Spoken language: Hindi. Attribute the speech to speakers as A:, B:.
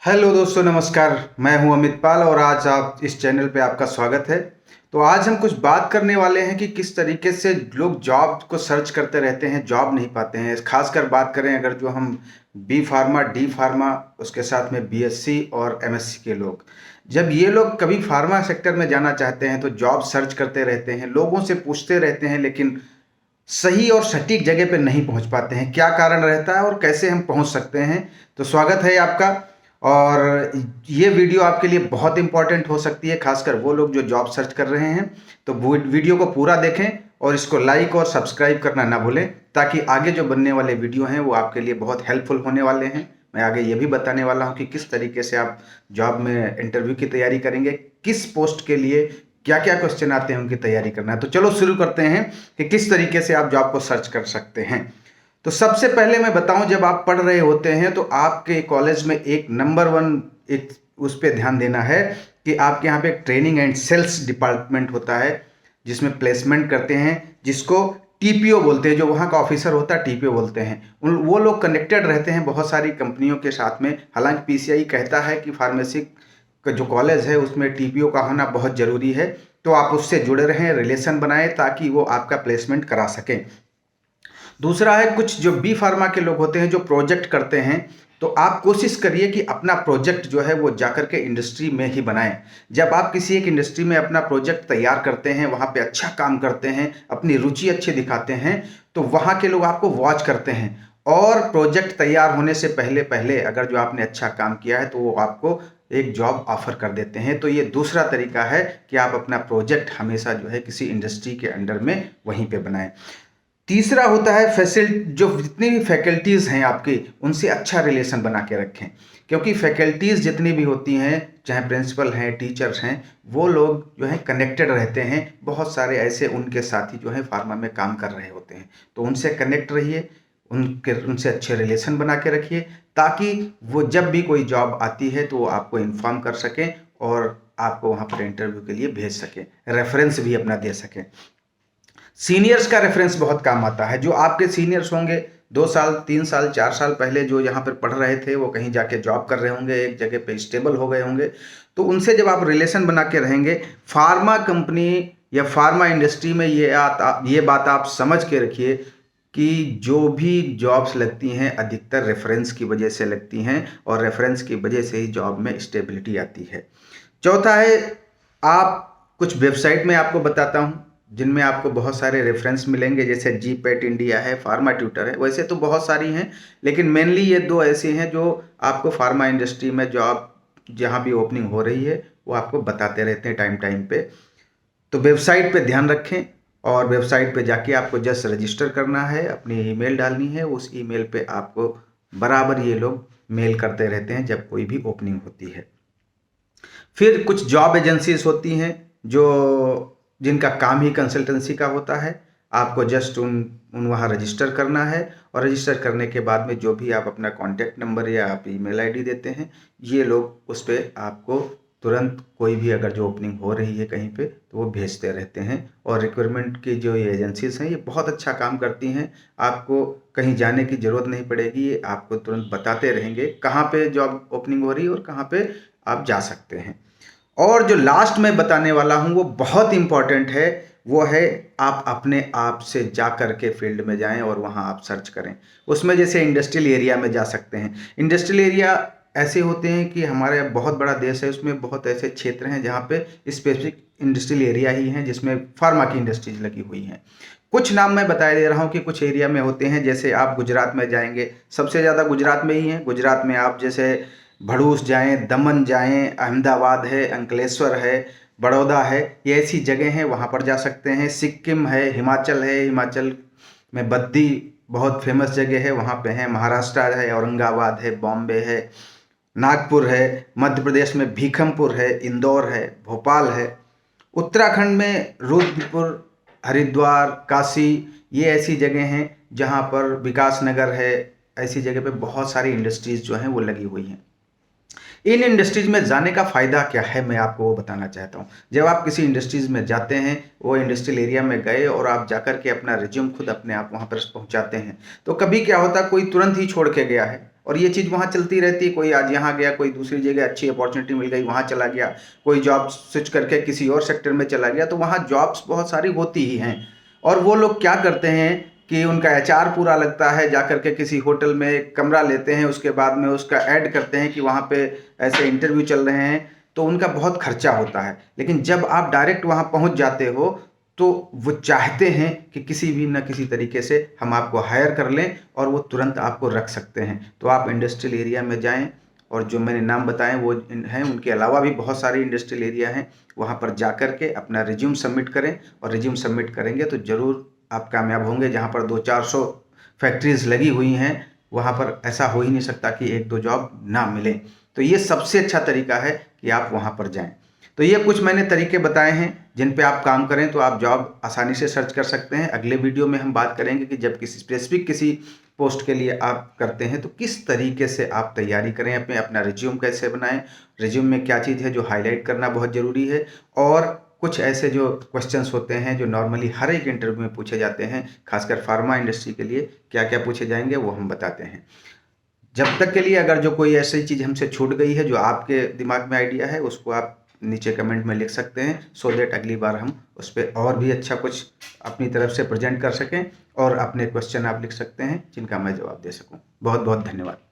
A: हेलो दोस्तों, नमस्कार। मैं हूं अमित पाल और आज आप इस चैनल पे आपका स्वागत है। तो आज हम कुछ बात करने वाले हैं कि किस तरीके से लोग जॉब को सर्च करते रहते हैं, जॉब नहीं पाते हैं। खासकर बात करें अगर जो हम बी फार्मा, डी फार्मा, उसके साथ में बीएससी और एमएससी के लोग, जब ये लोग कभी फार्मा सेक्टर में जाना चाहते हैं तो जॉब सर्च करते रहते हैं, लोगों से पूछते रहते हैं, लेकिन सही और सटीक जगह पे नहीं पहुंच पाते हैं। क्या कारण रहता है और कैसे हम पहुंच सकते हैं? तो स्वागत है आपका। और ये वीडियो आपके लिए बहुत इंपॉर्टेंट हो सकती है, खासकर वो लोग जो जॉब सर्च कर रहे हैं। तो वीडियो को पूरा देखें और इसको लाइक और सब्सक्राइब करना ना भूलें, ताकि आगे जो बनने वाले वीडियो हैं वो आपके लिए बहुत हेल्पफुल होने वाले हैं। मैं आगे ये भी बताने वाला हूं कि किस तरीके से आप जॉब में इंटरव्यू की तैयारी करेंगे, किस पोस्ट के लिए क्या क्या क्वेश्चन आते हैं उनकी तैयारी करना है। तो चलो शुरू करते हैं कि किस तरीके से आप जॉब को सर्च कर सकते हैं। तो सबसे पहले मैं बताऊं, जब आप पढ़ रहे होते हैं तो आपके कॉलेज में एक नंबर वन एक उस पर ध्यान देना है कि आपके यहाँ पे एक ट्रेनिंग एंड सेल्स डिपार्टमेंट होता है, जिसमें प्लेसमेंट करते हैं, जिसको टीपीओ बोलते हैं। जो वहाँ का ऑफिसर होता है टीपीओ बोलते हैं। वो लोग कनेक्टेड रहते हैं बहुत सारी कंपनियों के साथ में। हालांकि पीसीआई कहता है कि फार्मेसी का जो कॉलेज है उसमें टीपीओ का होना बहुत ज़रूरी है। तो आप उससे जुड़े रहें, रिलेशन बनाएं, ताकि वो आपका प्लेसमेंट करा सकें। दूसरा है, कुछ जो बी फार्मा के लोग होते हैं जो प्रोजेक्ट करते हैं, तो आप कोशिश करिए कि अपना प्रोजेक्ट जो है वो जाकर के इंडस्ट्री में ही बनाएं। जब आप किसी एक इंडस्ट्री में अपना प्रोजेक्ट तैयार करते हैं, वहाँ पे अच्छा काम करते हैं, अपनी रुचि अच्छी दिखाते हैं, तो वहाँ के लोग आपको वॉच करते हैं। और प्रोजेक्ट तैयार होने से पहले पहले अगर जो आपने अच्छा काम किया है तो वो आपको एक जॉब ऑफर कर देते हैं। तो ये दूसरा तरीका है कि आप अपना प्रोजेक्ट हमेशा जो है किसी इंडस्ट्री के अंडर में वहीं पे बनाएं। तीसरा होता है जो जितनी भी फैकल्टीज़ हैं आपकी, उनसे अच्छा रिलेशन बना के रखें। क्योंकि फैकल्टीज़ जितनी भी होती हैं, चाहे प्रिंसिपल हैं, टीचर्स हैं, वो लोग जो है कनेक्टेड रहते हैं। बहुत सारे ऐसे उनके साथी जो है फार्मा में काम कर रहे होते हैं, तो उनसे कनेक्ट रहिए, उनसे अच्छे रिलेशन बना के रखिए, ताकि वो जब भी कोई जॉब आती है तो वो आपको इन्फॉर्म कर सकें और आपको वहाँ पर इंटरव्यू के लिए भेज सकें, रेफरेंस भी अपना दे सकें। सीनियर्स का रेफरेंस बहुत काम आता है। जो आपके सीनियर्स होंगे, 2 साल, 3 साल, 4 साल पहले जो यहाँ पर पढ़ रहे थे, वो कहीं जाके जॉब कर रहे होंगे, एक जगह पे स्टेबल हो गए होंगे, तो उनसे जब आप रिलेशन बना के रहेंगे, फार्मा कंपनी या फार्मा इंडस्ट्री में ये बात आप समझ के रखिए कि जो भी जॉब्स लगती हैं अधिकतर रेफरेंस की वजह से लगती हैं, और रेफरेंस की वजह से ही जॉब में स्टेबिलिटी आती है। चौथा है, आप कुछ वेबसाइट में आपको बताता हूँ जिनमें आपको बहुत सारे रेफरेंस मिलेंगे, जैसे जीपेट इंडिया है, फार्मा ट्यूटर है। वैसे तो बहुत सारी हैं, लेकिन मेनली ये दो ऐसी हैं जो आपको फार्मा इंडस्ट्री में जॉब जहाँ भी ओपनिंग हो रही है वो आपको बताते रहते हैं टाइम टाइम पे। तो वेबसाइट पे ध्यान रखें, और वेबसाइट पे जाके आपको जस्ट रजिस्टर करना है, अपनी ईमेल डालनी है। उस ईमेल पे आपको बराबर ये लोग मेल करते रहते हैं जब कोई भी ओपनिंग होती है। फिर कुछ जॉब एजेंसीज होती हैं जो जिनका काम ही कंसल्टेंसी का होता है। आपको जस्ट उन वहाँ रजिस्टर करना है, और रजिस्टर करने के बाद में जो भी आप अपना कॉन्टैक्ट नंबर या आप ईमेल आईडी देते हैं, ये लोग उस पर आपको तुरंत कोई भी अगर जो ओपनिंग हो रही है कहीं पे तो वो भेजते रहते हैं। और रिक्वायरमेंट की जो ये एजेंसीज हैं, ये बहुत अच्छा काम करती हैं। आपको कहीं जाने की ज़रूरत नहीं पड़ेगी, ये आपको तुरंत बताते रहेंगे कहाँ पे जॉब ओपनिंग हो रही है और कहाँ पे आप जा सकते हैं। और जो लास्ट में बताने वाला हूँ वो बहुत इम्पॉर्टेंट है। वो है, आप अपने आप से जा कर के फील्ड में जाएं और वहाँ आप सर्च करें। उसमें जैसे इंडस्ट्रियल एरिया में जा सकते हैं। इंडस्ट्रियल एरिया ऐसे होते हैं कि हमारे बहुत बड़ा देश है, उसमें बहुत ऐसे क्षेत्र हैं जहाँ पे स्पेसिफिक इंडस्ट्रियल एरिया ही हैं जिसमें फार्मा की इंडस्ट्रीज लगी हुई हैं। कुछ नाम मैं बता दे रहा हूँ कि कुछ एरिया में होते हैं। जैसे आप गुजरात में जाएंगे, सबसे ज़्यादा गुजरात में ही है। गुजरात में आप जैसे भड़ूस जाएं, दमन जाएं, अहमदाबाद है, अंकलेश्वर है, बड़ौदा है, ये ऐसी जगह हैं, वहाँ पर जा सकते हैं। सिक्किम है, हिमाचल है, हिमाचल में बद्दी बहुत फेमस जगह है, वहाँ पे हैं। महाराष्ट्र है, औरंगाबाद है, बॉम्बे है, नागपुर है। मध्य प्रदेश में भीखमपुर है, इंदौर है, भोपाल है। उत्तराखंड में रुद्रपुर, हरिद्वार, काशी, ये ऐसी जगह हैं जहाँ पर विकास नगर है। ऐसी जगह पे बहुत सारी इंडस्ट्रीज जो हैं वो लगी हुई हैं। इन इंडस्ट्रीज में जाने का फ़ायदा क्या है, मैं आपको वो बताना चाहता हूँ। जब आप किसी इंडस्ट्रीज में जाते हैं, वो इंडस्ट्रियल एरिया में गए और आप जाकर के अपना रिज्यूम खुद अपने आप वहाँ पर पहुँचाते हैं, तो कभी क्या होता है, कोई तुरंत ही छोड़ के गया है, और ये चीज़ वहाँ चलती रहती है। कोई आज यहाँ गया, कोई दूसरी जगह अच्छी अपॉर्चुनिटी मिल गई वहाँ चला गया, कोई जॉब स्विच करके किसी और सेक्टर में चला गया, तो वहाँ जॉब्स बहुत सारी होती ही हैं। और वो लोग क्या करते हैं कि उनका एचआर पूरा लगता है, जा करके किसी होटल में एक कमरा लेते हैं, उसके बाद में उसका ऐड करते हैं कि वहाँ पे ऐसे इंटरव्यू चल रहे हैं, तो उनका बहुत खर्चा होता है। लेकिन जब आप डायरेक्ट वहाँ पहुँच जाते हो तो वो चाहते हैं कि किसी भी न किसी तरीके से हम आपको हायर कर लें और वो तुरंत आपको रख सकते हैं। तो आप इंडस्ट्रियल एरिया में जाएं और जो मैंने नाम बताएं वो हैं, उनके अलावा भी बहुत सारे इंडस्ट्रियल एरिया हैं, वहाँ पर जा कर के अपना रिज्यूम सबमिट करें। और रिज्यूम सबमिट करेंगे तो ज़रूर आप कामयाब होंगे। जहाँ पर 200-400 फैक्ट्रीज लगी हुई हैं, वहाँ पर ऐसा हो ही नहीं सकता कि 1-2 जॉब ना मिले। तो ये सबसे अच्छा तरीका है कि आप वहाँ पर जाएं। तो ये कुछ मैंने तरीके बताए हैं जिन पे आप काम करें तो आप जॉब आसानी से सर्च कर सकते हैं। अगले वीडियो में हम बात करेंगे कि जब किसी स्पेसिफिक किसी पोस्ट के लिए आप करते हैं तो किस तरीके से आप तैयारी करें, अपना रिज्यूम कैसे बनाएं, रिज्यूम में क्या चीज़ है जो हाईलाइट करना बहुत ज़रूरी है, और कुछ ऐसे जो क्वेश्चंस होते हैं जो नॉर्मली हर एक इंटरव्यू में पूछे जाते हैं, खासकर फार्मा इंडस्ट्री के लिए क्या क्या पूछे जाएंगे वो हम बताते हैं। जब तक के लिए अगर जो कोई ऐसी चीज़ हमसे छूट गई है जो आपके दिमाग में आइडिया है, उसको आप नीचे कमेंट में लिख सकते हैं, सो दैट अगली बार हम उस पर और भी अच्छा कुछ अपनी तरफ से प्रेजेंट कर सकें, और अपने क्वेश्चन आप लिख सकते हैं जिनका मैं जवाब दे सकूं। बहुत बहुत धन्यवाद।